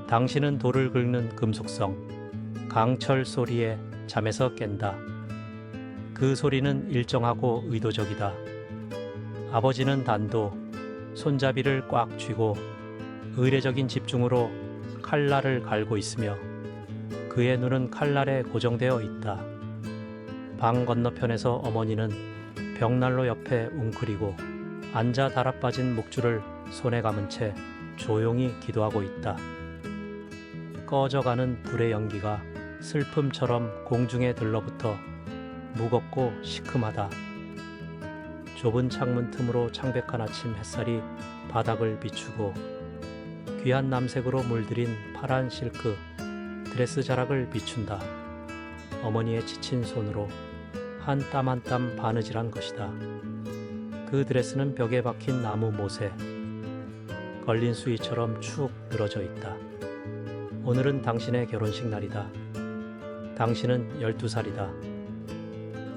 당신은 돌을 긁는 금속성, 강철 소리에 잠에서 깬다. 그 소리는 일정하고 의도적이다. 아버지는 단도, 손잡이를 꽉 쥐고 의례적인 집중으로 칼날을 갈고 있으며 그의 눈은 칼날에 고정되어 있다. 방 건너편에서 어머니는 벽난로 옆에 웅크리고 앉아 달아빠진 목줄을 손에 감은 채 조용히 기도하고 있다. 꺼져가는 불의 연기가 슬픔처럼 공중에 들러붙어 무겁고 시큼하다. 좁은 창문 틈으로 창백한 아침 햇살이 바닥을 비추고 귀한 남색으로 물들인 파란 실크 드레스 자락을 비춘다. 어머니의 지친 손으로 한 땀 한 땀 바느질한 것이다. 그 드레스는 벽에 박힌 나무 못에 걸린 수위처럼 축 늘어져 있다. 오늘은 당신의 결혼식 날이다. 당신은 12살이다.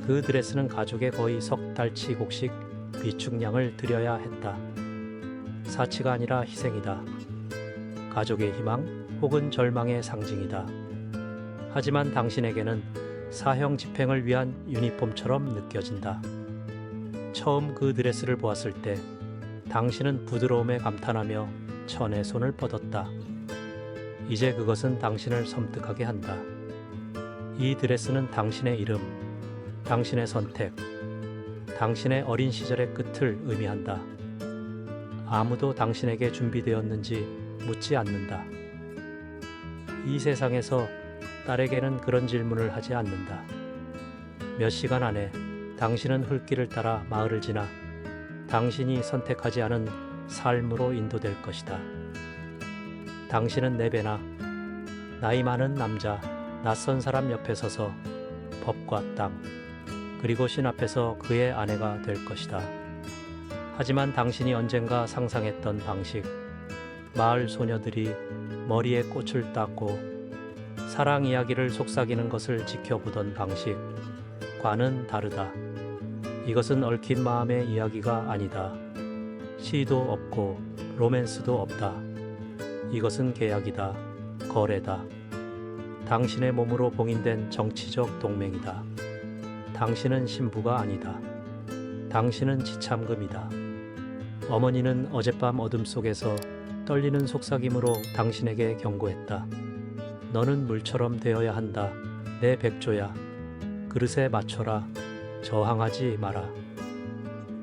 그 드레스는 가족의 거의 석 달치 곡식 비축량을 드려야 했다. 사치가 아니라 희생이다. 가족의 희망 혹은 절망의 상징이다. 하지만 당신에게는 사형 집행을 위한 유니폼처럼 느껴진다. 처음 그 드레스를 보았을 때 당신은 부드러움에 감탄하며 천의 손을 뻗었다. 이제 그것은 당신을 섬뜩하게 한다. 이 드레스는 당신의 이름, 당신의 선택, 당신의 어린 시절의 끝을 의미한다. 아무도 당신에게 준비되었는지 묻지 않는다. 이 세상에서 딸에게는 그런 질문을 하지 않는다. 몇 시간 안에 당신은 흙길을 따라 마을을 지나 당신이 선택하지 않은 삶으로 인도될 것이다. 당신은 내 배나 나이 많은 남자, 낯선 사람 옆에 서서 법과 땅, 그리고 신 앞에서 그의 아내가 될 것이다. 하지만 당신이 언젠가 상상했던 방식, 마을 소녀들이 머리에 꽃을 닦고 사랑 이야기를 속삭이는 것을 지켜보던 방식과는 다르다. 이것은 얽힌 마음의 이야기가 아니다. 시도 없고 로맨스도 없다. 이것은 계약이다. 거래다. 당신의 몸으로 봉인된 정치적 동맹이다. 당신은 신부가 아니다. 당신은 지참금이다. 어머니는 어젯밤 어둠 속에서 떨리는 속삭임으로 당신에게 경고했다. 너는 물처럼 되어야 한다. 내 백조야. 그릇에 맞춰라. 저항하지 마라.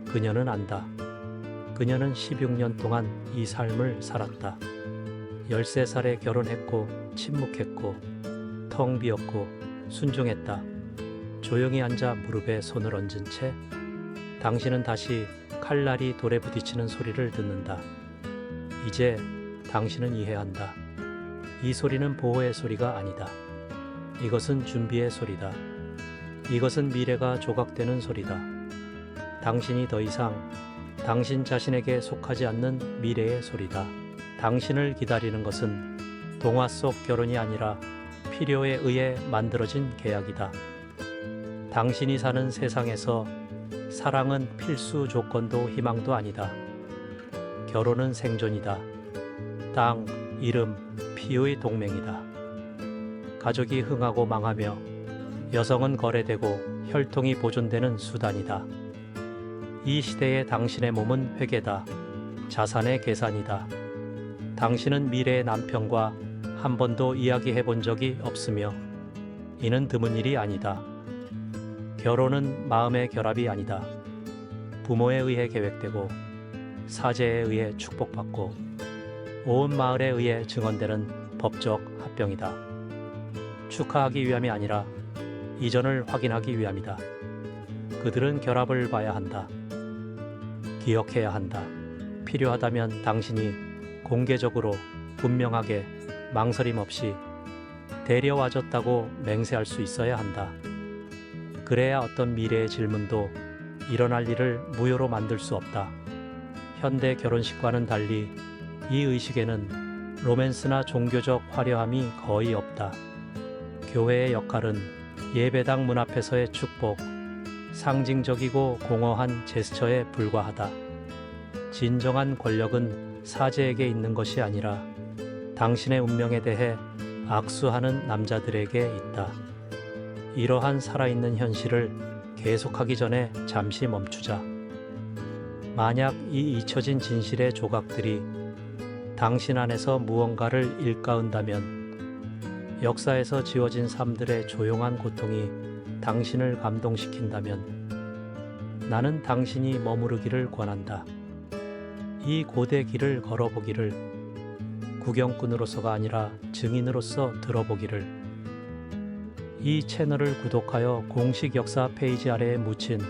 그녀는 안다. 그녀는 16년 동안 이 삶을 살았다. 13살에 결혼했고 침묵했고 텅 비었고 순종했다. 조용히 앉아 무릎에 손을 얹은 채 당신은 다시 칼날이 돌에 부딪히는 소리를 듣는다. 이제 당신은 이해한다. 이 소리는 보호의 소리가 아니다. 이것은 준비의 소리다. 이것은 미래가 조각되는 소리다. 당신이 더 이상 당신 자신에게 속하지 않는 미래의 소리다. 당신을 기다리는 것은 동화 속 결혼이 아니라 필요에 의해 만들어진 계약이다. 당신이 사는 세상에서 사랑은 필수 조건도 희망도 아니다. 결혼은 생존이다. 땅, 이름, 피의 동맹이다. 가족이 흥하고 망하며 여성은 거래되고 혈통이 보존되는 수단이다. 이 시대의 당신의 몸은 회계다. 자산의 계산이다. 당신은 미래의 남편과 한 번도 이야기해 본 적이 없으며 이는 드문 일이 아니다. 결혼은 마음의 결합이 아니다. 부모에 의해 계획되고 사제에 의해 축복받고 온 마을에 의해 증언되는 법적 합병이다. 축하하기 위함이 아니라 이전을 확인하기 위함이다. 그들은 결합을 봐야 한다. 기억해야 한다. 필요하다면 당신이 공개적으로 분명하게 망설임 없이 데려와줬다고 맹세할 수 있어야 한다. 그래야 어떤 미래의 질문도 일어날 일을 무효로 만들 수 없다. 현대 결혼식과는 달리 이 의식에는 로맨스나 종교적 화려함이 거의 없다. 교회의 역할은 예배당 문 앞에서의 축복, 상징적이고 공허한 제스처에 불과하다. 진정한 권력은 사제에게 있는 것이 아니라 당신의 운명에 대해 악수하는 남자들에게 있다. 이러한 살아있는 현실을 계속하기 전에 잠시 멈추자. 만약 이 잊혀진 진실의 조각들이 당신 안에서 무언가를 일깨운다면, 역사에서 지워진 삶들의 조용한 고통이 당신을 감동시킨다면, 나는 당신이 머무르기를 권한다. 이 고대 길을 걸어보기를, 구경꾼으로서가 아니라 증인으로서 들어보기를. 이 채널을 구독하여 공식 역사 페이지 아래에 묻힌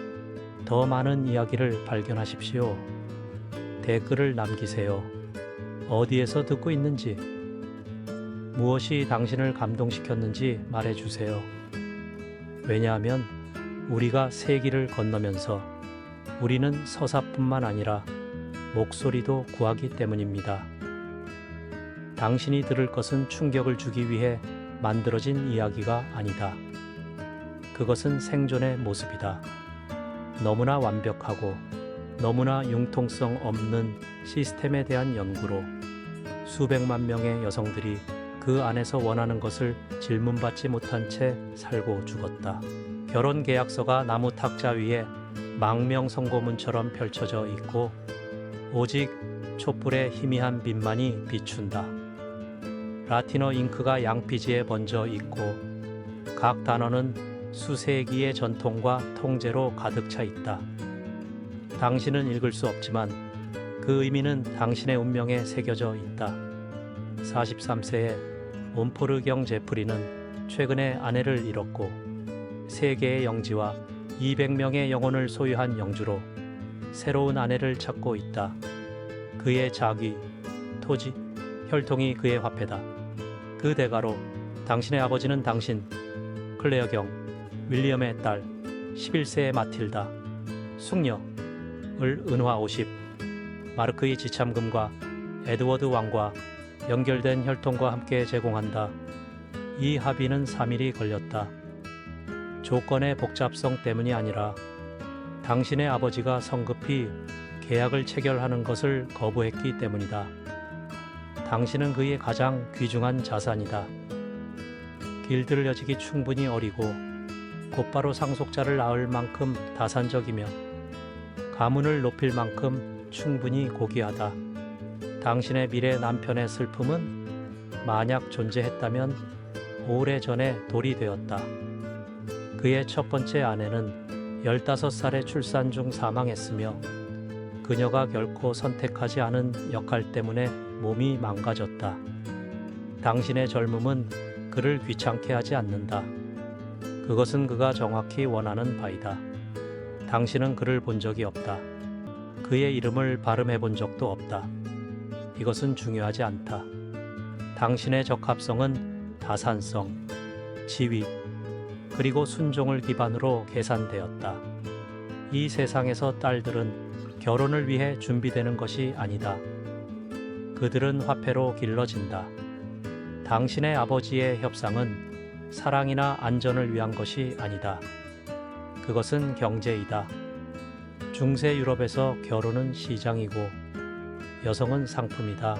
더 많은 이야기를 발견하십시오. 댓글을 남기세요. 어디에서 듣고 있는지, 무엇이 당신을 감동시켰는지 말해주세요. 왜냐하면 우리가 세기를 건너면서 우리는 서사뿐만 아니라 목소리도 구하기 때문입니다. 당신이 들을 것은 충격을 주기 위해 만들어진 이야기가 아니다. 그것은 생존의 모습이다. 너무나 완벽하고 너무나 융통성 없는 시스템에 대한 연구로 수백만 명의 여성들이 그 안에서 원하는 것을 질문받지 못한 채 살고 죽었다. 결혼 계약서가 나무 탁자 위에 망명 선고문처럼 펼쳐져 있고 오직 촛불의 희미한 빛만이 비춘다. 라틴어 잉크가 양피지에 번져 있고 각 단어는 수세기의 전통과 통제로 가득 차 있다. 당신은 읽을 수 없지만 그 의미는 당신의 운명에 새겨져 있다. 43세의 옴포르경 제프리는 최근에 아내를 잃었고 세계의 영지와 200명의 영혼을 소유한 영주로 새로운 아내를 찾고 있다. 그의 자귀, 토지, 혈통이 그의 화폐다. 그 대가로 당신의 아버지는 당신, 클레어 경, 윌리엄의 딸, 11세의 마틸다, 숙녀을 은화 50, 마르크의 지참금과 에드워드 왕과 연결된 혈통과 함께 제공한다. 이 합의는 3일이 걸렸다. 조건의 복잡성 때문이 아니라 당신의 아버지가 성급히 계약을 체결하는 것을 거부했기 때문이다. 당신은 그의 가장 귀중한 자산이다. 길들을 여지기 충분히 어리고 곧바로 상속자를 낳을 만큼 다산적이며 가문을 높일 만큼 충분히 고귀하다. 당신의 미래 남편의 슬픔은 만약 존재했다면 오래전에 돌이 되었다. 그의 첫 번째 아내는 15살의 출산 중 사망했으며 그녀가 결코 선택하지 않은 역할 때문에 몸이 망가졌다. 당신의 젊음은 그를 귀찮게 하지 않는다. 그것은 그가 정확히 원하는 바이다. 당신은 그를 본 적이 없다. 그의 이름을 발음해 본 적도 없다. 이것은 중요하지 않다. 당신의 적합성은 다산성, 지위, 그리고 순종을 기반으로 계산되었다. 이 세상에서 딸들은 결혼을 위해 준비되는 것이 아니다. 그들은 화폐로 길러진다. 당신의 아버지의 협상은 사랑이나 안전을 위한 것이 아니다. 그것은 경제이다. 중세 유럽에서 결혼은 시장이고 여성은 상품이다.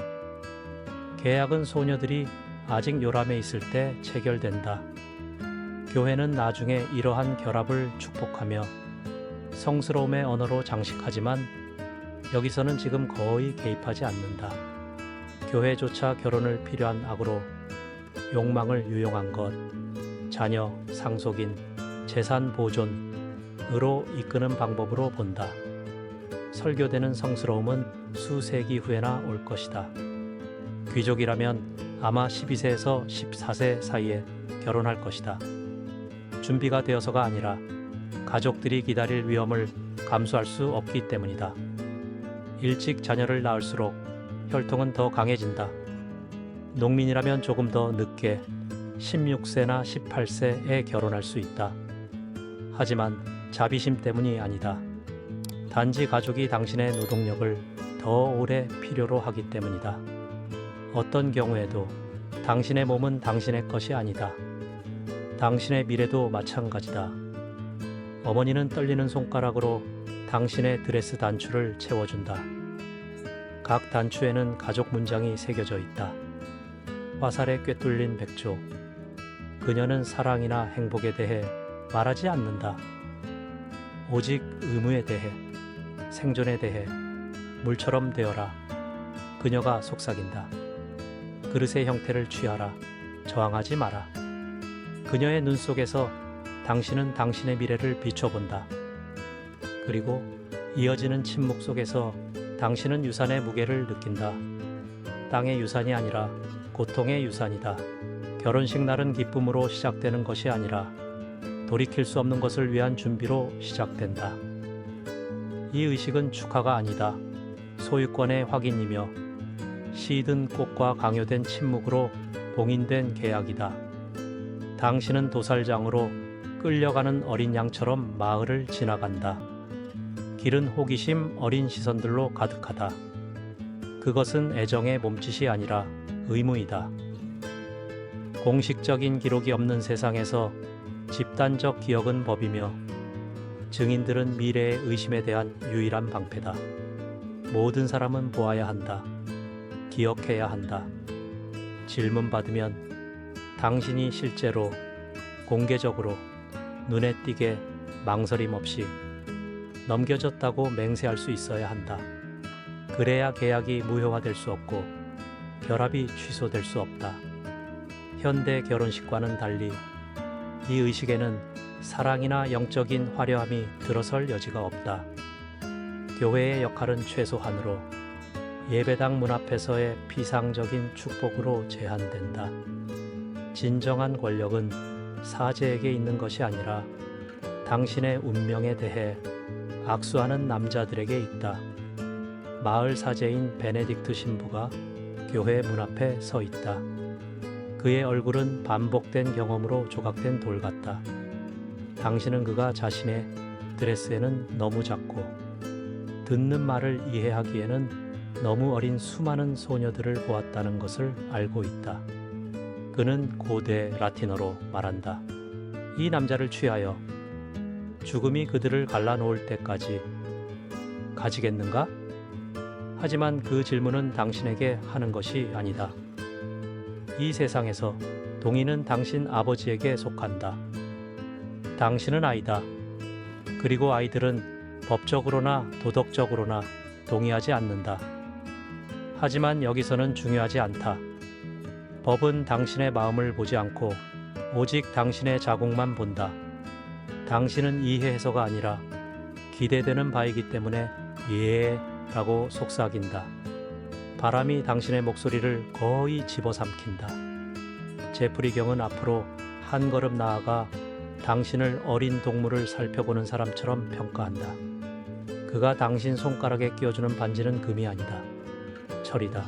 계약은 소녀들이 아직 요람에 있을 때 체결된다. 교회는 나중에 이러한 결합을 축복하며 성스러움의 언어로 장식하지만 여기서는 지금 거의 개입하지 않는다. 교회조차 결혼을 필요한 악으로 욕망을 유용한 것, 자녀, 상속인, 재산 보존으로 이끄는 방법으로 본다. 설교되는 성스러움은 수세기 후에나 올 것이다. 귀족이라면 아마 12세에서 14세 사이에 결혼할 것이다. 준비가 되어서가 아니라 가족들이 기다릴 위험을 감수할 수 없기 때문이다. 일찍 자녀를 낳을수록 혈통은 더 강해진다. 농민이라면 조금 더 늦게 16세나 18세에 결혼할 수 있다. 하지만 자비심 때문이 아니다. 단지 가족이 당신의 노동력을 더 오래 필요로 하기 때문이다. 어떤 경우에도 당신의 몸은 당신의 것이 아니다. 당신의 미래도 마찬가지다. 어머니는 떨리는 손가락으로 당신의 드레스 단추를 채워준다. 각 단추에는 가족 문장이 새겨져 있다. 화살에 꿰뚫린 백조. 그녀는 사랑이나 행복에 대해 말하지 않는다. 오직 의무에 대해, 생존에 대해 물처럼 되어라. 그녀가 속삭인다. 그릇의 형태를 취하라. 저항하지 마라. 그녀의 눈 속에서 당신은 당신의 미래를 비춰본다. 그리고 이어지는 침묵 속에서 당신은 유산의 무게를 느낀다. 땅의 유산이 아니라 고통의 유산이다. 결혼식 날은 기쁨으로 시작되는 것이 아니라 돌이킬 수 없는 것을 위한 준비로 시작된다. 이 의식은 축하가 아니다. 소유권의 확인이며 시든 꽃과 강요된 침묵으로 봉인된 계약이다. 당신은 도살장으로 끌려가는 어린 양처럼 마을을 지나간다. 길은 호기심 어린 시선들로 가득하다. 그것은 애정의 몸짓이 아니라 의무이다. 공식적인 기록이 없는 세상에서 집단적 기억은 법이며 증인들은 미래의 의심에 대한 유일한 방패다. 모든 사람은 보아야 한다. 기억해야 한다. 질문받으면 당신이 실제로 공개적으로 눈에 띄게 망설임 없이 넘겨졌다고 맹세할 수 있어야 한다. 그래야 계약이 무효화될 수 없고 결합이 취소될 수 없다. 현대 결혼식과는 달리 이 의식에는 사랑이나 영적인 화려함이 들어설 여지가 없다. 교회의 역할은 최소한으로 예배당 문 앞에서의 피상적인 축복으로 제한된다. 진정한 권력은 사제에게 있는 것이 아니라 당신의 운명에 대해 악수하는 남자들에게 있다. 마을 사제인 베네딕트 신부가 교회 문 앞에 서 있다. 그의 얼굴은 반복된 경험으로 조각된 돌 같다. 당신은 그가 자신의 드레스에는 너무 작고 듣는 말을 이해하기에는 너무 어린 수많은 소녀들을 보았다는 것을 알고 있다. 그는 고대 라틴어로 말한다. 이 남자를 취하여 죽음이 그들을 갈라놓을 때까지 가지겠는가? 하지만 그 질문은 당신에게 하는 것이 아니다. 이 세상에서 동의는 당신 아버지에게 속한다. 당신은 아이다. 그리고 아이들은 법적으로나 도덕적으로나 동의하지 않는다. 하지만 여기서는 중요하지 않다. 법은 당신의 마음을 보지 않고 오직 당신의 자궁만 본다. 당신은 이해해서가 아니라 기대되는 바이기 때문에 라고 속삭인다. 바람이 당신의 목소리를 거의 집어삼킨다. 제프리 경은 앞으로 한 걸음 나아가 당신을 어린 동물을 살펴보는 사람처럼 평가한다. 그가 당신 손가락에 끼워주는 반지는 금이 아니다. 철이다.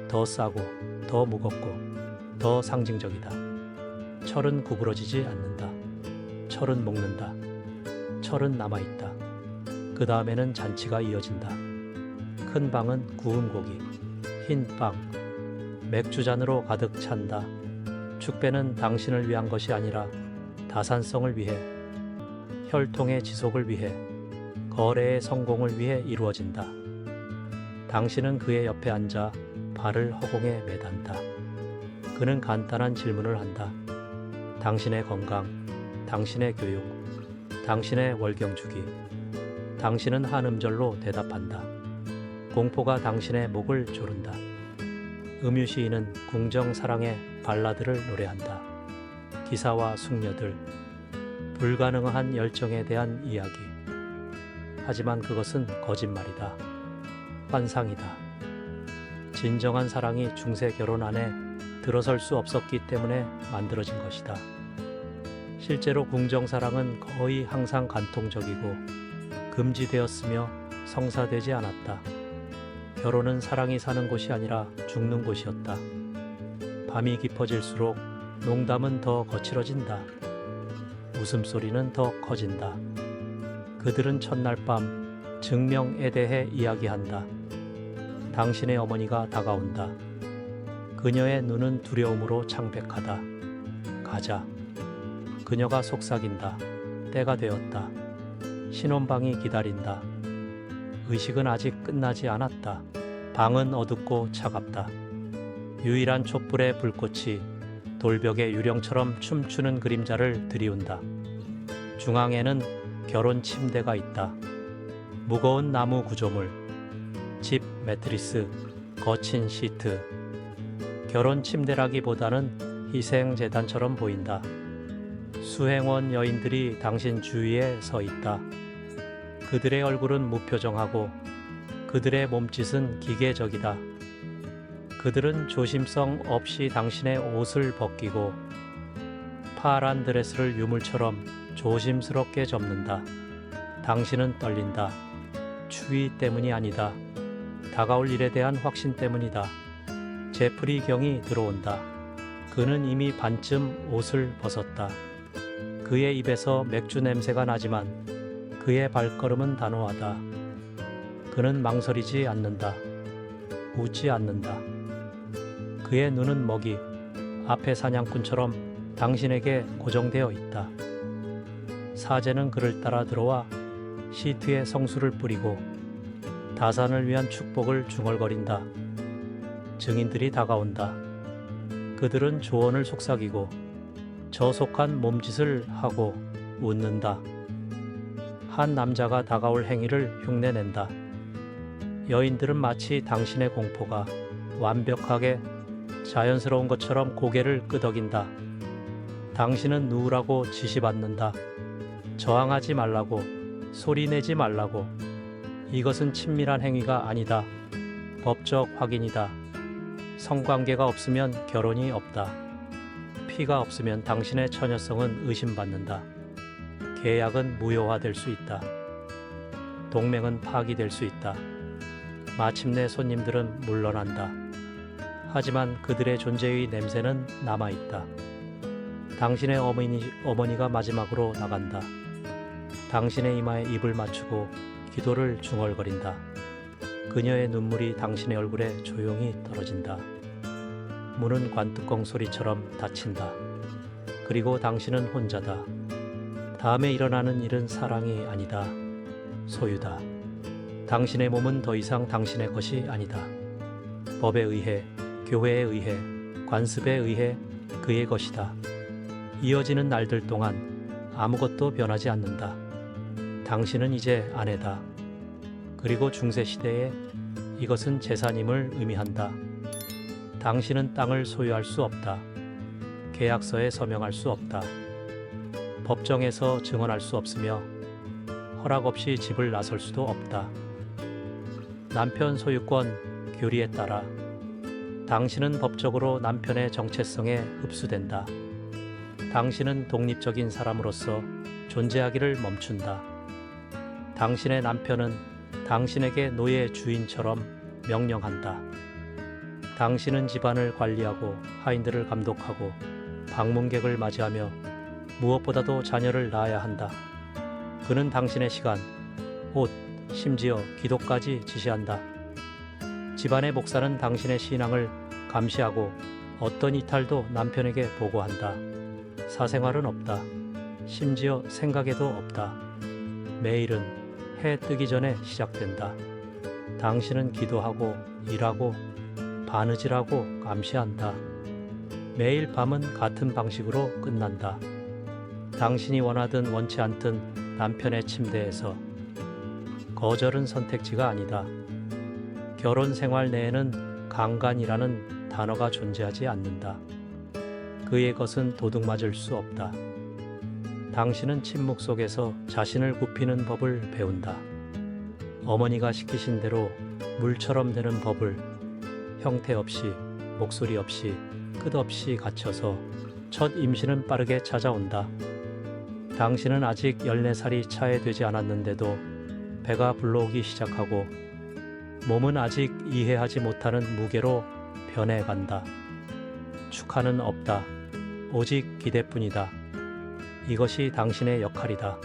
더 싸고 더 무겁고 더 상징적이다. 철은 구부러지지 않는다. 철은 녹는다. 철은 남아있다. 그 다음에는 잔치가 이어진다. 큰 방은 구운 고기, 흰 빵, 맥주잔으로 가득 찬다. 축배는 당신을 위한 것이 아니라 다산성을 위해, 혈통의 지속을 위해, 거래의 성공을 위해 이루어진다. 당신은 그의 옆에 앉아 발을 허공에 매단다. 그는 간단한 질문을 한다. 당신의 건강, 당신의 교육, 당신의 월경주기. 당신은 한 음절로 대답한다. 공포가 당신의 목을 조른다. 음유시인은 궁정사랑의 발라드를 노래한다. 기사와 숙녀들, 불가능한 열정에 대한 이야기. 하지만 그것은 거짓말이다. 환상이다. 진정한 사랑이 중세 결혼 안에 들어설 수 없었기 때문에 만들어진 것이다. 실제로 궁정사랑은 거의 항상 간통적이고 금지되었으며 성사되지 않았다. 결혼은 사랑이 사는 곳이 아니라 죽는 곳이었다. 밤이 깊어질수록 농담은 더 거칠어진다. 웃음소리는 더 커진다. 그들은 첫날 밤 증명에 대해 이야기한다. 당신의 어머니가 다가온다. 그녀의 눈은 두려움으로 창백하다. 가자. 그녀가 속삭인다. 때가 되었다. 신혼방이 기다린다. 의식은 아직 끝나지 않았다. 방은 어둡고 차갑다. 유일한 촛불의 불꽃이 돌벽의 유령처럼 춤추는 그림자를 드리운다. 중앙에는 결혼 침대가 있다. 무거운 나무 구조물, 집 매트리스, 거친 시트. 결혼 침대라기보다는 희생재단처럼 보인다. 수행원 여인들이 당신 주위에 서 있다. 그들의 얼굴은 무표정하고 그들의 몸짓은 기계적이다. 그들은 조심성 없이 당신의 옷을 벗기고 파란 드레스를 유물처럼 조심스럽게 접는다. 당신은 떨린다. 추위 때문이 아니다. 다가올 일에 대한 확신 때문이다. 제프리 경이 들어온다. 그는 이미 반쯤 옷을 벗었다. 그의 입에서 맥주 냄새가 나지만 그의 발걸음은 단호하다. 그는 망설이지 않는다. 웃지 않는다. 그의 눈은 먹이, 앞의 사냥꾼처럼 당신에게 고정되어 있다. 사제는 그를 따라 들어와 시트에 성수를 뿌리고 다산을 위한 축복을 중얼거린다. 증인들이 다가온다. 그들은 조언을 속삭이고 저속한 몸짓을 하고 웃는다. 한 남자가 다가올 행위를 흉내낸다. 여인들은 마치 당신의 공포가 완벽하게 자연스러운 것처럼 고개를 끄덕인다. 당신은 누우라고 지시받는다. 저항하지 말라고, 소리내지 말라고. 이것은 친밀한 행위가 아니다. 법적 확인이다. 성관계가 없으면 결혼이 없다. 피가 없으면 당신의 처녀성은 의심받는다. 계약은 무효화될 수 있다. 동맹은 파기될 수 있다. 마침내 손님들은 물러난다. 하지만 그들의 존재의 냄새는 남아있다. 당신의 어머니가 마지막으로 나간다. 당신의 이마에 입을 맞추고 기도를 중얼거린다. 그녀의 눈물이 당신의 얼굴에 조용히 떨어진다. 문은 관뚜껑 소리처럼 닫힌다. 그리고 당신은 혼자다. 다음에 일어나는 일은 사랑이 아니다. 소유다. 당신의 몸은 더 이상 당신의 것이 아니다. 법에 의해, 교회에 의해, 관습에 의해 그의 것이다. 이어지는 날들 동안 아무것도 변하지 않는다. 당신은 이제 아내다. 그리고 중세시대에 이것은 재산임을 의미한다. 당신은 땅을 소유할 수 없다. 계약서에 서명할 수 없다. 법정에서 증언할 수 없으며 허락 없이 집을 나설 수도 없다. 남편 소유권 교리에 따라 당신은 법적으로 남편의 정체성에 흡수된다. 당신은 독립적인 사람으로서 존재하기를 멈춘다. 당신의 남편은 당신에게 노예 주인처럼 명령한다. 당신은 집안을 관리하고 하인들을 감독하고 방문객을 맞이하며 무엇보다도 자녀를 낳아야 한다. 그는 당신의 시간, 옷, 심지어 기도까지 지시한다. 집안의 목사는 당신의 신앙을 감시하고 어떤 이탈도 남편에게 보고한다. 사생활은 없다. 심지어 생각에도 없다. 매일은 해 뜨기 전에 시작된다. 당신은 기도하고 일하고 바느질하고 감시한다. 매일 밤은 같은 방식으로 끝난다. 당신이 원하든 원치 않든 남편의 침대에서. 거절은 선택지가 아니다. 결혼 생활 내에는 강간이라는 단어가 존재하지 않는다. 그의 것은 도둑맞을 수 없다. 당신은 침묵 속에서 자신을 굽히는 법을 배운다. 어머니가 시키신 대로 물처럼 되는 법을 형태 없이, 목소리 없이, 끝없이 갖춰서 첫 임신은 빠르게 찾아온다. 당신은 아직 14살이 차에 되지 않았는데도 배가 불러오기 시작하고 몸은 아직 이해하지 못하는 무게로 변해간다. 축하는 없다. 오직 기대뿐이다. 이것이 당신의 역할이다.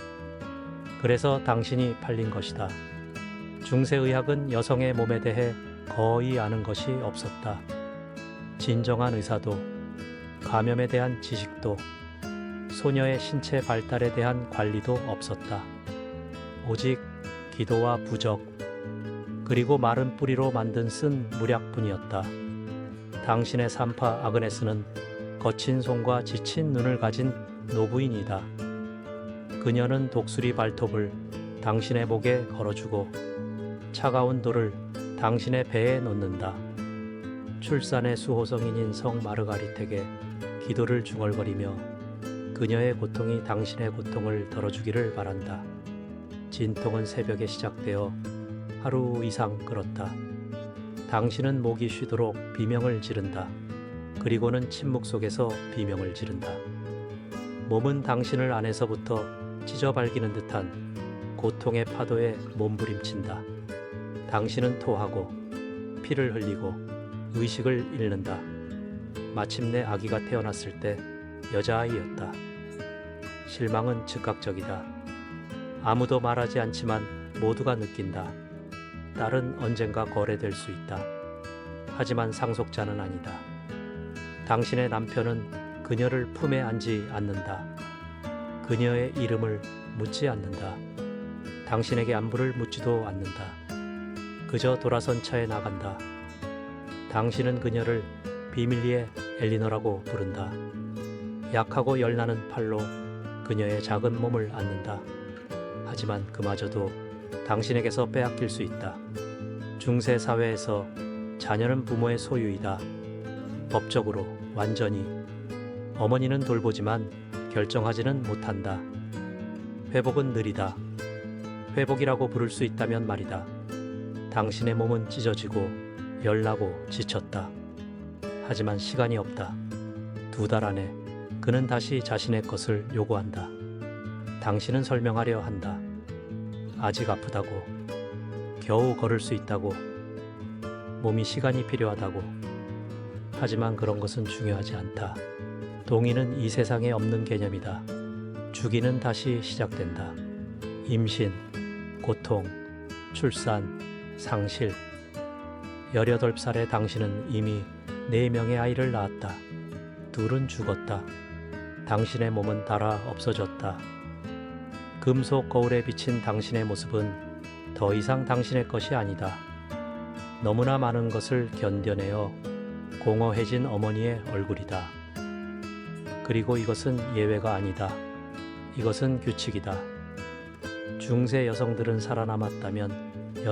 그래서 당신이 팔린 것이다. 중세의학은 여성의 몸에 대해 거의 아는 것이 없었다. 진정한 의사도, 감염에 대한 지식도, 소녀의 신체 발달에 대한 관리도 없었다. 오직 기도와 부적, 그리고 마른 뿌리로 만든 쓴 무약뿐이었다. 당신의 산파 아그네스는 거친 손과 지친 눈을 가진 노부인이다. 그녀는 독수리 발톱을 당신의 목에 걸어주고 차가운 돌을 당신의 배에 놓는다. 출산의 수호성인인 성 마르가리텍에 기도를 중얼거리며 그녀의 고통이 당신의 고통을 덜어주기를 바란다. 진통은 새벽에 시작되어 하루 이상 끌었다. 당신은 목이 쉬도록 비명을 지른다. 그리고는 침묵 속에서 비명을 지른다. 몸은 당신을 안에서부터 찢어발기는 듯한 고통의 파도에 몸부림친다. 당신은 토하고 피를 흘리고 의식을 잃는다. 마침내 아기가 태어났을 때 여자아이였다. 실망은 즉각적이다. 아무도 말하지 않지만 모두가 느낀다. 딸은 언젠가 거래될 수 있다. 하지만 상속자는 아니다. 당신의 남편은 그녀를 품에 안지 않는다. 그녀의 이름을 묻지 않는다. 당신에게 안부를 묻지도 않는다. 그저 돌아선 차에 나간다. 당신은 그녀를 비밀리에 엘리너라고 부른다. 약하고 열나는 팔로 그녀의 작은 몸을 안는다. 하지만 그마저도 당신에게서 빼앗길 수 있다. 중세 사회에서 자녀는 부모의 소유이다. 법적으로 완전히. 어머니는 돌보지만 결정하지는 못한다. 회복은 느리다. 회복이라고 부를 수 있다면 말이다. 당신의 몸은 찢어지고 열나고 지쳤다. 하지만 시간이 없다. 2달 안에 그는 다시 자신의 것을 요구한다. 당신은 설명하려 한다. 아직 아프다고. 겨우 걸을 수 있다고. 몸이 시간이 필요하다고. 하지만 그런 것은 중요하지 않다. 동의는 이 세상에 없는 개념이다. 주기는 다시 시작된다. 임신, 고통, 출산, 상실. 18살의 당신은 이미 4명의 아이를 낳았다. 2은 죽었다. 당신의 몸은 닳아 없어졌다. 금속 거울에 비친 당신의 모습은 더 이상 당신의 것이 아니다. 너무나 많은 것을 견뎌내어 공허해진 어머니의 얼굴이다. 그리고 이것은 예외가 아니다. 이것은 규칙이다. 중세 여성들은 살아남았다면 6,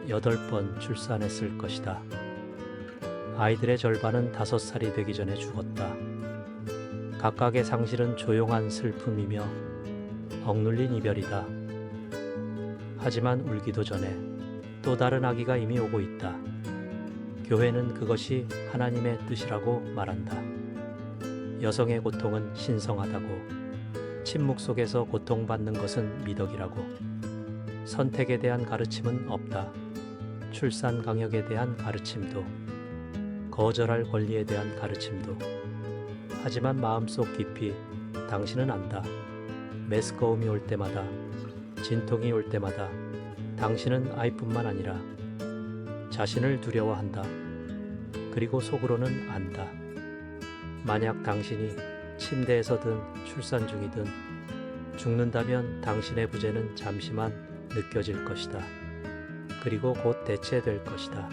8번 출산했을 것이다. 아이들의 절반은 5살이 되기 전에 죽었다. 각각의 상실은 조용한 슬픔이며 억눌린 이별이다. 하지만 울기도 전에 또 다른 아기가 이미 오고 있다. 교회는 그것이 하나님의 뜻이라고 말한다. 여성의 고통은 신성하다고. 침묵 속에서 고통받는 것은 미덕이라고. 선택에 대한 가르침은 없다. 출산 강역에 대한 가르침도, 거절할 권리에 대한 가르침도. 하지만 마음속 깊이 당신은 안다. 메스꺼움이 올 때마다, 진통이 올 때마다 당신은 아이뿐만 아니라 자신을 두려워한다. 그리고 속으로는 안다. 만약 당신이 침대에서든 출산 중이든 죽는다면 당신의 부재는 잠시만 느껴질 것이다. 그리고 곧 대체될 것이다.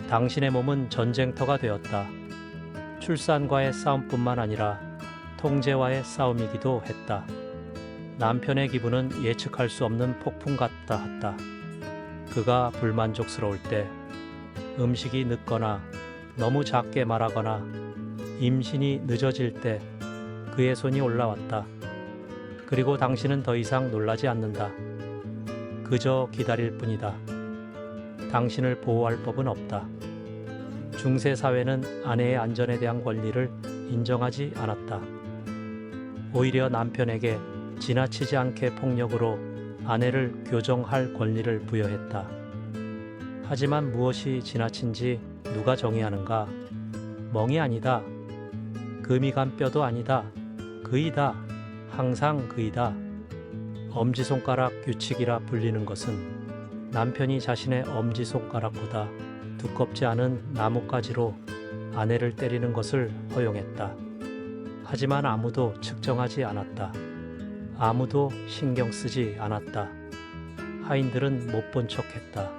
당신의 몸은 전쟁터가 되었다. 출산과의 싸움뿐만 아니라 통제와의 싸움이기도 했다. 남편의 기분은 예측할 수 없는 폭풍 같다 했다. 그가 불만족스러울 때, 음식이 늦거나 너무 작게 말하거나 임신이 늦어질 때 그의 손이 올라왔다. 그리고 당신은 더 이상 놀라지 않는다. 그저 기다릴 뿐이다. 당신을 보호할 법은 없다. 중세 사회는 아내의 안전에 대한 권리를 인정하지 않았다. 오히려 남편에게 지나치지 않게 폭력으로 아내를 교정할 권리를 부여했다. 하지만 무엇이 지나친지 누가 정의하는가? 멍이 아니다. 금이 간 뼈도 아니다. 그이다. 항상 그이다. 엄지손가락 규칙이라 불리는 것은 남편이 자신의 엄지손가락보다 두껍지 않은 나뭇가지로 아내를 때리는 것을 허용했다. 하지만 아무도 측정하지 않았다. 아무도 신경 쓰지 않았다. 하인들은 못 본 척했다.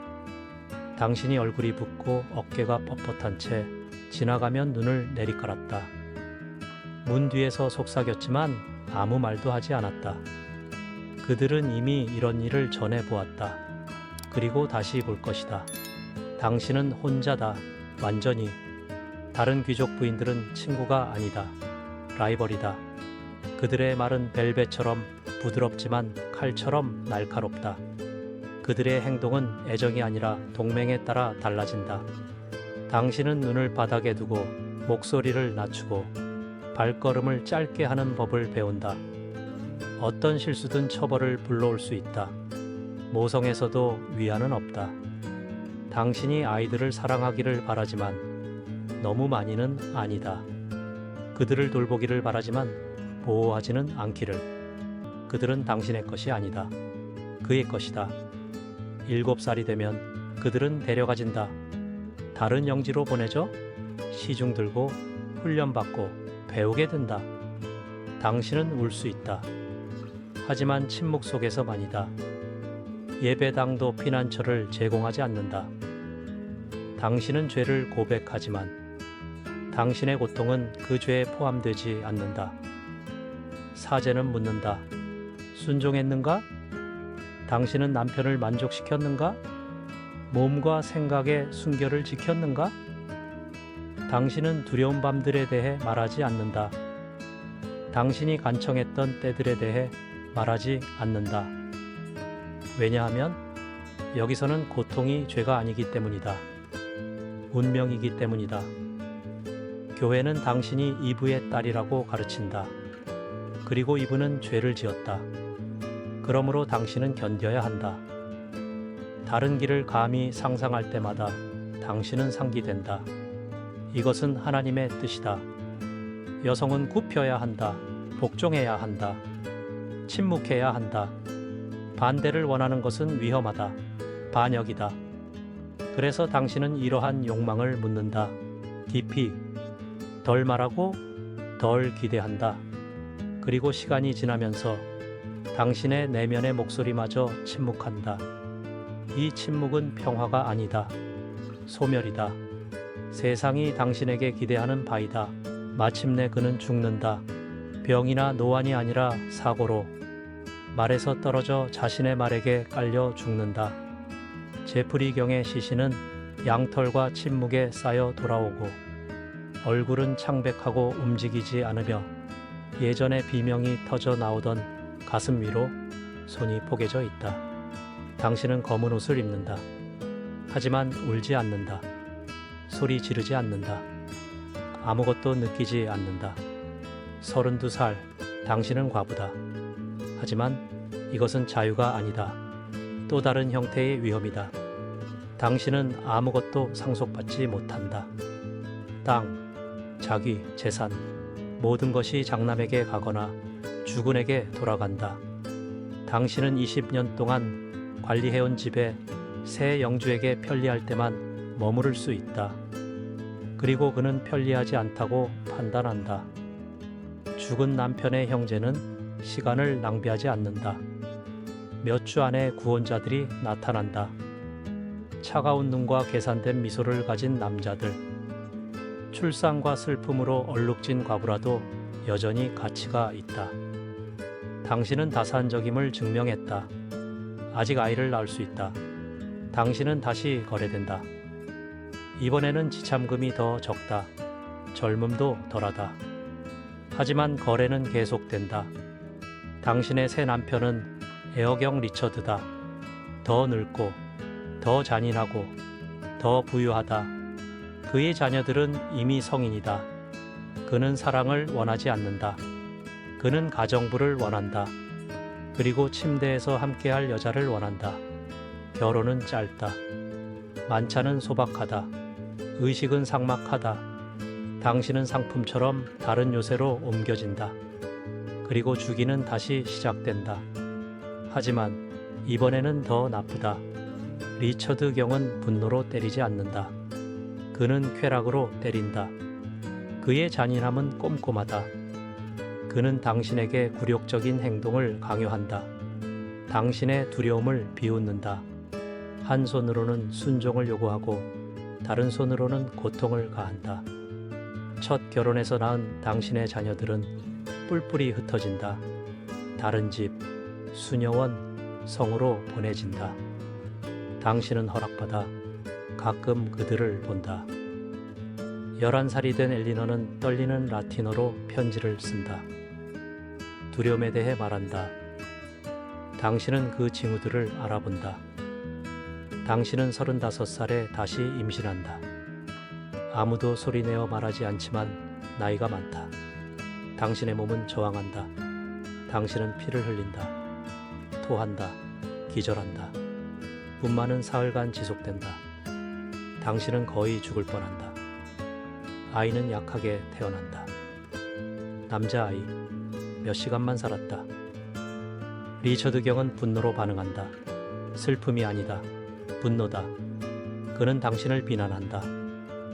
당신이 얼굴이 붓고 어깨가 뻣뻣한 채 지나가면 눈을 내리깔았다. 문 뒤에서 속삭였지만 아무 말도 하지 않았다. 그들은 이미 이런 일을 전해 보았다. 그리고 다시 볼 것이다. 당신은 혼자다. 완전히. 다른 귀족 부인들은 친구가 아니다. 라이벌이다. 그들의 말은 벨벳처럼 부드럽지만 칼처럼 날카롭다. 그들의 행동은 애정이 아니라 동맹에 따라 달라진다. 당신은 눈을 바닥에 두고 목소리를 낮추고 발걸음을 짧게 하는 법을 배운다. 어떤 실수든 처벌을 불러올 수 있다. 모성에서도 위안은 없다. 당신이 아이들을 사랑하기를 바라지만 너무 많이는 아니다. 그들을 돌보기를 바라지만 보호하지는 않기를. 그들은 당신의 것이 아니다. 그의 것이다. 7살이 되면 그들은 데려가진다. 다른 영지로 보내져 시중 들고 훈련받고 배우게 된다. 당신은 울 수 있다. 하지만 침묵 속에서만이다. 예배당도 피난처를 제공하지 않는다. 당신은 죄를 고백하지만 당신의 고통은 그 죄에 포함되지 않는다. 사제는 묻는다. 순종했는가? 당신은 남편을 만족시켰는가? 몸과 생각의 순결을 지켰는가? 당신은 두려운 밤들에 대해 말하지 않는다. 당신이 간청했던 때들에 대해 말하지 않는다. 왜냐하면 여기서는 고통이 죄가 아니기 때문이다. 운명이기 때문이다. 교회는 당신이 이브의 딸이라고 가르친다. 그리고 이브는 죄를 지었다. 그러므로 당신은 견뎌야 한다. 다른 길을 감히 상상할 때마다 당신은 상기된다. 이것은 하나님의 뜻이다. 여성은 굽혀야 한다. 복종해야 한다. 침묵해야 한다. 반대를 원하는 것은 위험하다. 반역이다. 그래서 당신은 이러한 욕망을 묻는다. 깊이. 덜 말하고 덜 기대한다. 그리고 시간이 지나면서 당신의 내면의 목소리마저 침묵한다. 이 침묵은 평화가 아니다. 소멸이다. 세상이 당신에게 기대하는 바이다. 마침내 그는 죽는다. 병이나 노안이 아니라 사고로. 말에서 떨어져 자신의 말에게 깔려 죽는다. 제프리 경의 시신은 양털과 침묵에 쌓여 돌아오고 얼굴은 창백하고 움직이지 않으며 예전의 비명이 터져 나오던 가슴 위로 손이 포개져 있다. 당신은 검은 옷을 입는다. 하지만 울지 않는다. 소리 지르지 않는다. 아무것도 느끼지 않는다. 32살, 당신은 과부다. 하지만 이것은 자유가 아니다. 또 다른 형태의 위험이다. 당신은 아무것도 상속받지 못한다. 땅, 자기, 재산, 모든 것이 장남에게 가거나 주군에게 돌아간다. 당신은 20년 동안 관리해온 집에 새 영주에게 편리할 때만 머무를 수 있다. 그리고 그는 편리하지 않다고 판단한다. 죽은 남편의 형제는 시간을 낭비하지 않는다. 몇 주 안에 구원자들이 나타난다. 차가운 눈과 계산된 미소를 가진 남자들. 출산과 슬픔으로 얼룩진 과부라도 여전히 가치가 있다. 당신은 다산적임을 증명했다. 아직 아이를 낳을 수 있다. 당신은 다시 거래된다. 이번에는 지참금이 더 적다. 젊음도 덜하다. 하지만 거래는 계속된다. 당신의 새 남편은 에어경 리처드다. 더 늙고, 더 잔인하고, 더 부유하다. 그의 자녀들은 이미 성인이다. 그는 사랑을 원하지 않는다. 그는 가정부를 원한다. 그리고 침대에서 함께할 여자를 원한다. 결혼은 짧다. 만찬은 소박하다. 의식은 삭막하다. 당신은 상품처럼 다른 요새로 옮겨진다. 그리고 주기는 다시 시작된다. 하지만 이번에는 더 나쁘다. 리처드 경은 분노로 때리지 않는다. 그는 쾌락으로 때린다. 그의 잔인함은 꼼꼼하다. 그는 당신에게 굴욕적인 행동을 강요한다. 당신의 두려움을 비웃는다. 한 손으로는 순종을 요구하고 다른 손으로는 고통을 가한다. 첫 결혼에서 낳은 당신의 자녀들은 뿔뿔이 흩어진다. 다른 집, 수녀원, 성으로 보내진다. 당신은 허락받아 가끔 그들을 본다. 11살이 된 엘리너는 떨리는 라틴어로 편지를 쓴다. 두려움에 대해 말한다. 당신은 그 징후들을 알아본다. 당신은 35살에 다시 임신한다. 아무도 소리내어 말하지 않지만 나이가 많다. 당신의 몸은 저항한다. 당신은 피를 흘린다. 토한다. 기절한다. 분만은 사흘간 지속된다. 당신은 거의 죽을 뻔한다. 아이는 약하게 태어난다. 남자아이, 몇 시간만 살았다. 리처드 경은 분노로 반응한다. 슬픔이 아니다. 분노다. 그는 당신을 비난한다.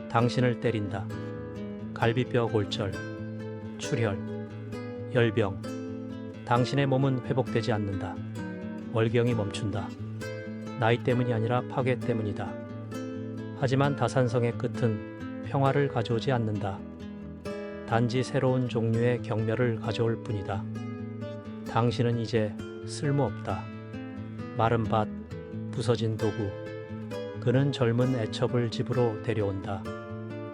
당신을 때린다. 갈비뼈 골절, 출혈, 열병. 당신의 몸은 회복되지 않는다. 월경이 멈춘다. 나이 때문이 아니라 파괴 때문이다. 하지만 다산성의 끝은 평화를 가져오지 않는다. 단지 새로운 종류의 경멸을 가져올 뿐이다. 당신은 이제 쓸모없다. 마른 밭, 부서진 도구. 그는 젊은 애첩을 집으로 데려온다.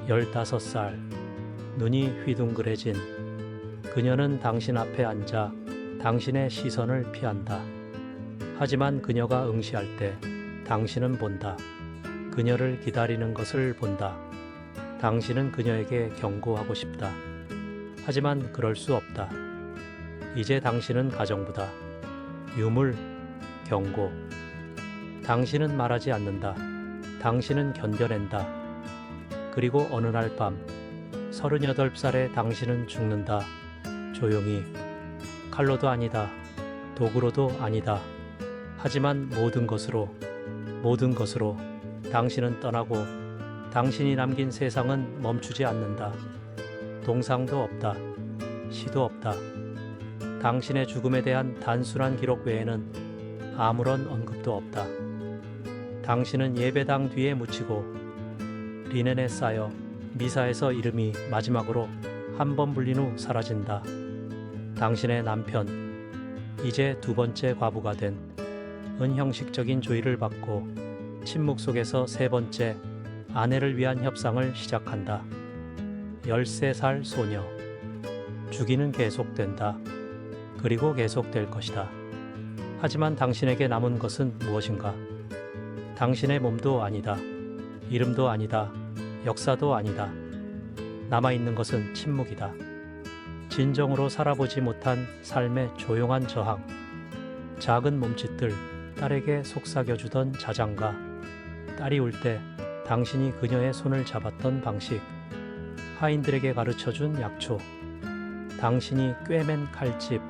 15살, 눈이 휘둥그레진 그녀는 당신 앞에 앉아 당신의 시선을 피한다. 하지만 그녀가 응시할 때 당신은 본다. 그녀를 기다리는 것을 본다. 당신은 그녀에게 경고하고 싶다. 하지만 그럴 수 없다. 이제 당신은 가정부다. 유물, 경고. 당신은 말하지 않는다. 당신은 견뎌낸다. 그리고 어느 날 밤, 38살에 당신은 죽는다. 조용히. 칼로도 아니다. 도구로도 아니다. 하지만 모든 것으로 당신은 떠나고 당신이 남긴 세상은 멈추지 않는다. 동상도 없다. 시도 없다. 당신의 죽음에 대한 단순한 기록 외에는 아무런 언급도 없다. 당신은 예배당 뒤에 묻히고 리넨에 쌓여 미사에서 이름이 마지막으로 한 번 불린 후 사라진다. 당신의 남편, 이제 두 번째 과부가 된 은형식적인 조의를 받고 침묵 속에서 세 번째 아내를 위한 협상을 시작한다. 13살 소녀. 주기는 계속된다. 그리고 계속될 것이다. 하지만 당신에게 남은 것은 무엇인가? 당신의 몸도 아니다. 이름도 아니다. 역사도 아니다. 남아있는 것은 침묵이다. 진정으로 살아보지 못한 삶의 조용한 저항. 작은 몸짓들, 딸에게 속삭여주던 자장가. 딸이 울 때 당신이 그녀의 손을 잡았던 방식. 하인들에게 가르쳐준 약초. 당신이 꿰맨 칼집.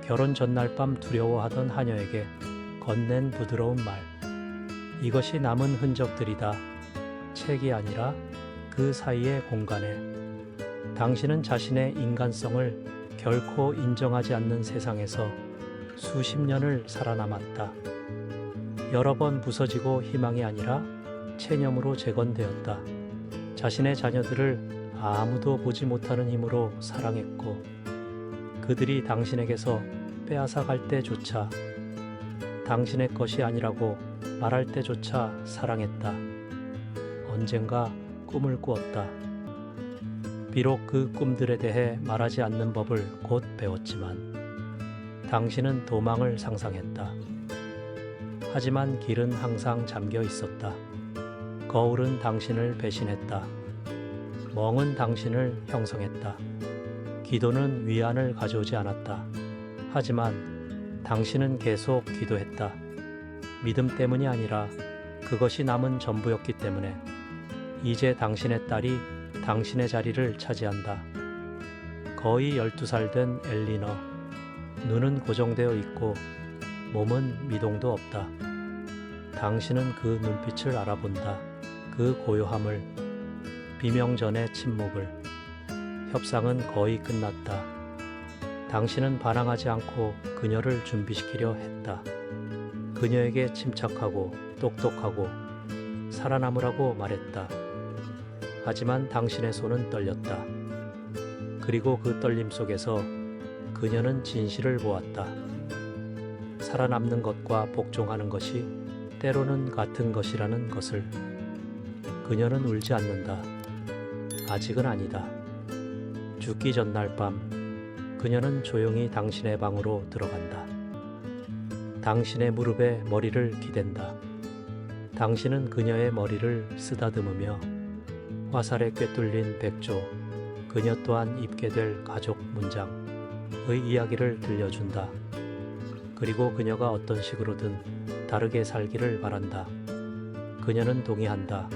결혼 전날 밤 두려워하던 하녀에게 건넨 부드러운 말. 이것이 남은 흔적들이다. 책이 아니라 그 사이의 공간에. 당신은 자신의 인간성을 결코 인정하지 않는 세상에서 수십 년을 살아남았다. 여러 번 부서지고 희망이 아니라 체념으로 재건되었다. 자신의 자녀들을 아무도 보지 못하는 힘으로 사랑했고 그들이 당신에게서 빼앗아 갈 때조차 당신의 것이 아니라고 말할 때조차 사랑했다. 언젠가 꿈을 꾸었다. 비록 그 꿈들에 대해 말하지 않는 법을 곧 배웠지만 당신은 도망을 상상했다. 하지만 길은 항상 잠겨 있었다. 거울은 당신을 배신했다. 멍은 당신을 형성했다. 기도는 위안을 가져오지 않았다. 하지만 당신은 계속 기도했다. 믿음 때문이 아니라 그것이 남은 전부였기 때문에. 이제 당신의 딸이 당신의 자리를 차지한다. 거의 12살 된 엘리너. 눈은 고정되어 있고 몸은 미동도 없다. 당신은 그 눈빛을 알아본다. 그 고요함을, 비명전의 침묵을. 협상은 거의 끝났다. 당신은 반항하지 않고 그녀를 준비시키려 했다. 그녀에게 침착하고 똑똑하고 살아남으라고 말했다. 하지만 당신의 손은 떨렸다. 그리고 그 떨림 속에서 그녀는 진실을 보았다. 살아남는 것과 복종하는 것이 때로는 같은 것이라는 것을. 그녀는 울지 않는다. 아직은 아니다. 죽기 전날 밤 그녀는 조용히 당신의 방으로 들어간다. 당신의 무릎에 머리를 기댄다. 당신은 그녀의 머리를 쓰다듬으며 화살에 꿰뚫린 백조, 그녀 또한 입게 될 가족 문장의 이야기를 들려준다. 그리고 그녀가 어떤 식으로든 다르게 살기를 바란다. 그녀는 동의한다.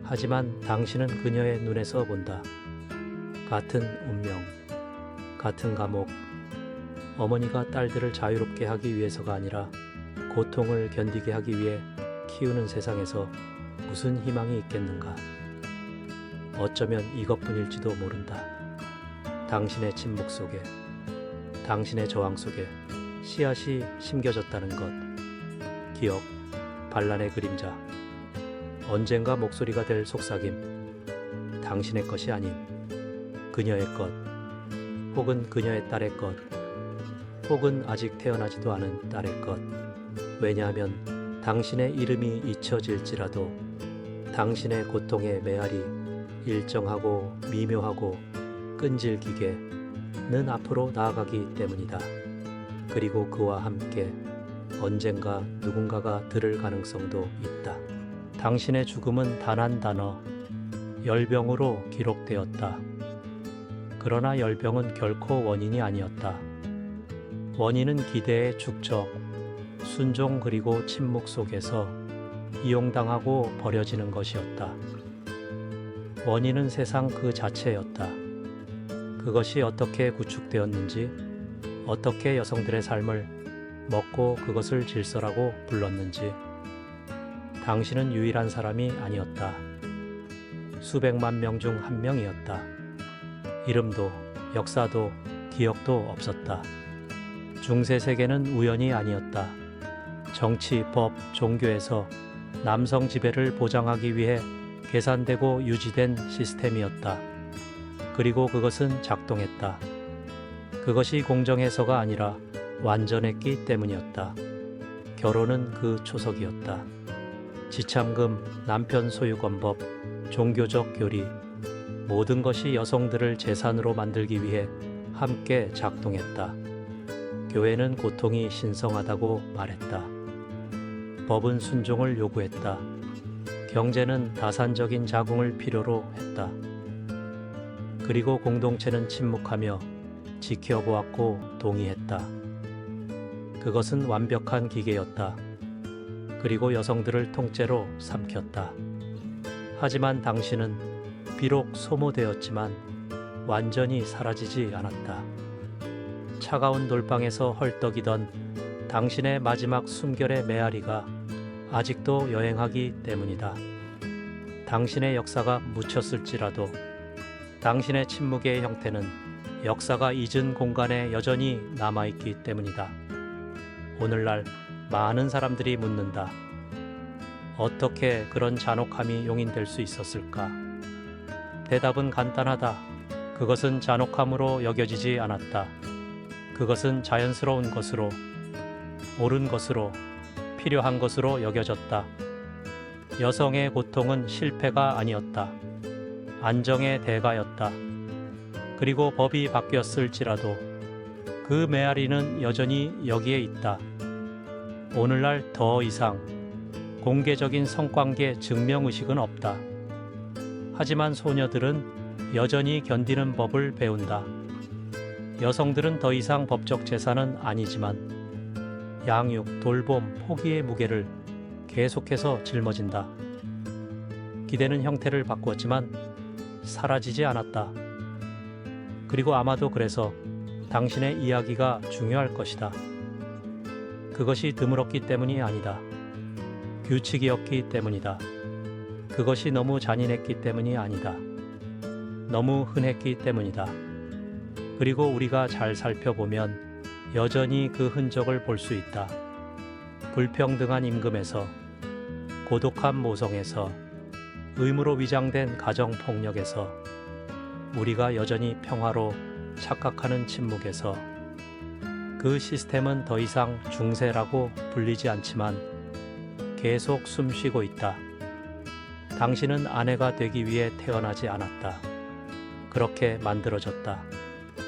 하지만 당신은 그녀의 눈에서 본다. 같은 운명, 같은 감옥. 어머니가 딸들을 자유롭게 하기 위해서가 아니라 고통을 견디게 하기 위해 키우는 세상에서 무슨 희망이 있겠는가. 어쩌면 이것뿐일지도 모른다. 당신의 침묵 속에, 당신의 저항 속에 씨앗이 심겨졌다는 것. 기억, 반란의 그림자. 언젠가 목소리가 될 속삭임. 당신의 것이 아닌 그녀의 것, 혹은 그녀의 딸의 것, 혹은 아직 태어나지도 않은 딸의 것. 왜냐하면 당신의 이름이 잊혀질지라도 당신의 고통의 메아리, 일정하고 미묘하고 끈질기게는 앞으로 나아가기 때문이다. 그리고 그와 함께 언젠가 누군가가 들을 가능성도 있다. 당신의 죽음은 단 한 단어, 열병으로 기록되었다. 그러나 열병은 결코 원인이 아니었다. 원인은 기대의 축적, 순종 그리고 침묵 속에서 이용당하고 버려지는 것이었다. 원인은 세상 그 자체였다. 그것이 어떻게 구축되었는지, 어떻게 여성들의 삶을 먹고 그것을 질서라고 불렀는지. 당신은 유일한 사람이 아니었다. 수백만 명 중 한 명이었다. 이름도 역사도 기억도 없었다. 중세 세계는 우연이 아니었다. 정치, 법, 종교에서 남성 지배를 보장하기 위해 계산되고 유지된 시스템이었다. 그리고 그것은 작동했다. 그것이 공정해서가 아니라 완전했기 때문이었다. 결혼은 그 초석이었다. 지참금, 남편 소유권법, 종교적 교리, 모든 것이 여성들을 재산으로 만들기 위해 함께 작동했다. 교회는 고통이 신성하다고 말했다. 법은 순종을 요구했다. 경제는 다산적인 자궁을 필요로 했다. 그리고 공동체는 침묵하며 지켜보았고 동의했다. 그것은 완벽한 기계였다. 그리고 여성들을 통째로 삼켰다. 하지만 당신은 비록 소모되었지만 완전히 사라지지 않았다. 차가운 돌방에서 헐떡이던 당신의 마지막 숨결의 메아리가 아직도 여행하기 때문이다. 당신의 역사가 묻혔을지라도 당신의 침묵의 형태는 역사가 잊은 공간에 여전히 남아있기 때문이다. 오늘날 많은 사람들이 묻는다. 어떻게 그런 잔혹함이 용인될 수 있었을까? 대답은 간단하다. 그것은 잔혹함으로 여겨지지 않았다. 그것은 자연스러운 것으로, 옳은 것으로, 필요한 것으로 여겨졌다. 여성의 고통은 실패가 아니었다. 안정의 대가였다. 그리고 법이 바뀌었을지라도 그 메아리는 여전히 여기에 있다. 오늘날 더 이상 공개적인 성관계 증명의식은 없다. 하지만 소녀들은 여전히 견디는 법을 배운다. 여성들은 더 이상 법적 재산은 아니지만 양육, 돌봄, 포기의 무게를 계속해서 짊어진다. 기대는 형태를 바꾸었지만 사라지지 않았다. 그리고 아마도 그래서 당신의 이야기가 중요할 것이다. 그것이 드물었기 때문이 아니다. 규칙이었기 때문이다. 그것이 너무 잔인했기 때문이 아니다. 너무 흔했기 때문이다. 그리고 우리가 잘 살펴보면 여전히 그 흔적을 볼 수 있다. 불평등한 임금에서, 고독한 모성에서, 의무로 위장된 가정폭력에서, 우리가 여전히 평화로 착각하는 침묵에서, 그 시스템은 더 이상 중세라고 불리지 않지만 계속 숨쉬고 있다. 당신은 아내가 되기 위해 태어나지 않았다. 그렇게 만들어졌다.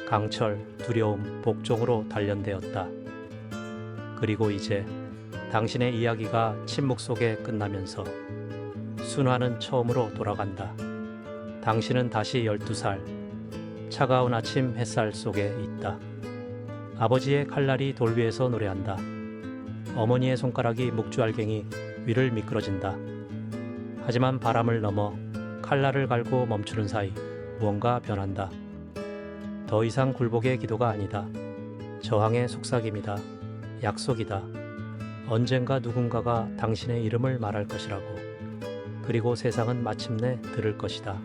강철, 두려움, 복종으로 단련되었다. 그리고 이제 당신의 이야기가 침묵 속에 끝나면서 순환은 처음으로 돌아간다. 당신은 다시 12살, 차가운 아침 햇살 속에 있다. 아버지의 칼날이 돌 위에서 노래한다. 어머니의 손가락이 묵주알갱이 위를 미끄러진다. 하지만 바람을 넘어 칼날을 갈고 멈추는 사이 무언가 변한다. 더 이상 굴복의 기도가 아니다. 저항의 속삭임이다. 약속이다. 언젠가 누군가가 당신의 이름을 말할 것이라고. 그리고 세상은 마침내 들을 것이다.